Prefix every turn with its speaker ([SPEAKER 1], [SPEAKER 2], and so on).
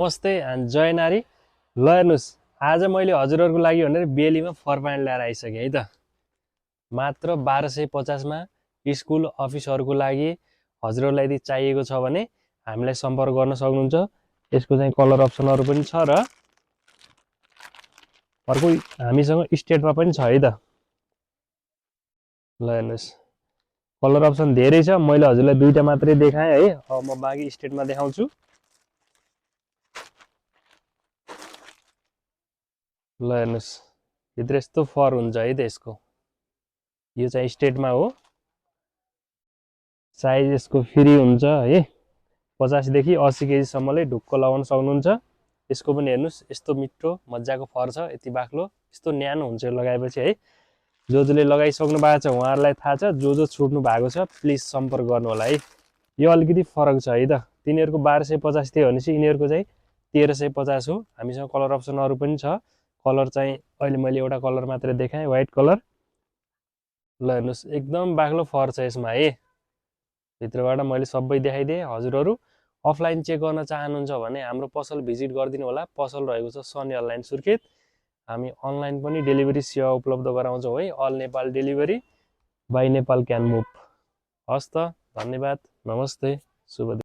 [SPEAKER 1] नमस्ते एन्ड जय नारी। ल हेर्नुहोस्, आज मैले हजुरहरूको लागि भनेर बेलीमा फर प्यान्ट ल्याएर आइसकेँ है त। मात्र 1250 मा स्कुल अफिसहरूको लागि हजुरहरूलाई यदि चाहिएको छ भने हामीलाई सम्पर्क गर्न सक्नुहुन्छ। यसको चाहिँ कलर अप्सनहरू पनि छ र अर्को हामीसँग स्टेटमा पनि छ है त। ल हेर्नुहोस्, कलर अप्सन धेरै छ, मैले हजुरलाई दुईटा मात्रै देखाएँ है। अब म बाँकी स्टेटमा देखाउँछु। ल हेर्नुहोस्, भित्र यस्तो फर हुन्छ है त यसको। यो चाहिँ स्टेटमा हो। साइज यसको फ्री हुन्छ है। 50 देखि 80 केजीसम्मले ढुक्क लगाउन सक्नुहुन्छ। यसको पनि हेर्नुहोस्, यस्तो मिठो मजाको फर छ, यति बाक्लो, यस्तो न्यानो हुन्छ लगाएपछि है। जो लगाइसक्नु भएको छ उहाँहरूलाई थाहा छ, जो छुट्नु भएको छ प्लिज सम्पर्क गर्नु होला है। यो अलिकति फरक छ है त। तिनीहरूको 1250 थियो भनेपछि यिनीहरूको चाहिँ 1350 हो। हामीसँग कलर अप्सनहरू पनि छ। कलर चाहिँ अहिले मैले एउटा कलर मात्रै देखाएँ, व्हाइट कलर। ल हेर्नुहोस्, एकदम बाक्लो फर छ यसमा है। भित्रबाट मैले सबै देखाइदिएँ। हजुरहरू अफलाइन चेक गर्न चाहनुहुन्छ भने हाम्रो पसल भिजिट गरिदिनु होला। पसल रहेको छ सनी अनलाइन सुर्खेत। हामी अनलाइन पनि डेलिभरी सेवा उपलब्ध गराउँछौँ है। All Nepal delivery by Nepal can move. हस् त, धन्यवाद, नमस्ते, शुभ दिन।